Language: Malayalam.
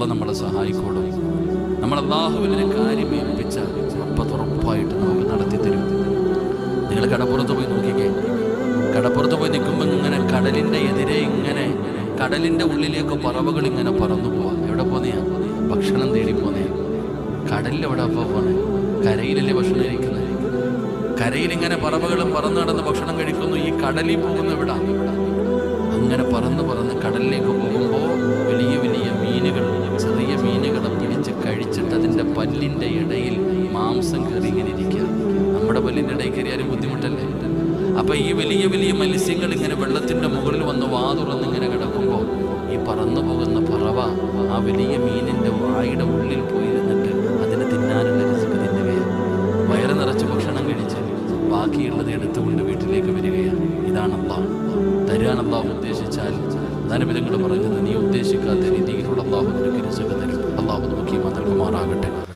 അള്ളാഹ് നമ്മളെ സഹായിക്കോളും. നമ്മൾ അള്ളാഹുവിനെ കാര്യം ഏൽപ്പിച്ച അപ്പം ഉറപ്പായിട്ട് നമുക്ക് നടത്തി തരും. നിങ്ങൾ കടപ്പുറത്ത് പോയി നോക്കിക്കേ. കടപ്പുറത്ത് പോയി നിൽക്കുമ്പോൾ ഇങ്ങനെ കടലിൻ്റെ എതിരെ ഇങ്ങനെ കടലിൻ്റെ ഉള്ളിലേക്ക് പറവകൾ ഇങ്ങനെ പറന്നു പോവാം. എവിടെ പോന്നെയാ? ഭക്ഷണം തേടി പോന്നെയാ. കടലിലെവിടെ അപ്പോൾ പോണേ? കരയിലല്ലേ ഭക്ഷണം കഴിക്കുന്നത്. കരയിലിങ്ങനെ പറവകളും പറന്ന് നടന്ന് ഭക്ഷണം കഴിക്കുന്നു. ഈ കടലിൽ പോകുന്ന എവിടാ? അങ്ങനെ പറന്ന് പറന്ന് കടലിലേക്ക് പോകുമ്പോൾ വലിയ വലിയ മീനുകൾ, ചെറിയ മീനുകളെ പിടിച്ച് കഴിച്ചിട്ട് അതിൻ്റെ പല്ലിൻ്റെ ഇടയിൽ മാംസം കയറി ഇങ്ങനെ ഇരിക്കുക. നമ്മുടെ പല്ലിൻ്റെ ഇടയിൽ കയറിയാലും ബുദ്ധിമുട്ടല്ലേ? അപ്പം ഈ വലിയ വലിയ മത്സ്യങ്ങൾ ഇങ്ങനെ വെള്ളത്തിൻ്റെ മുകളിൽ വന്ന് വാതുറന്ന് ഇങ്ങനെ കിടക്കുമ്പോൾ ഈ പറന്നു പോകുന്ന പറവ ആ വലിയ മീനിൻ്റെ വായുടെ ഉള്ളിൽ പോയിരുന്നിട്ട് അതിനെ തിന്നാനുള്ള രസിക്ക് തിന്നുകയാണ്. വയറ് നിറച്ച് ഭക്ഷണം കഴിച്ച് ബാക്കിയുള്ളത് എടുത്തുകൊണ്ട് വീട്ടിലേക്ക് വരികയാണ്. ഇതാണ് അള്ളാഹ്. തരാൻ അള്ളാഹു ഉദ്ദേശിച്ചാൽ ധനവിധങ്ങൾ പറഞ്ഞത് നീ ഉദ്ദേശിക്കാത്ത രീതിയിലുള്ള അള്ളാഹു നിനക്ക് രസിക്ക് തരും. അള്ളാഹു നമുക്ക് നൽകുമാറാകട്ടെ.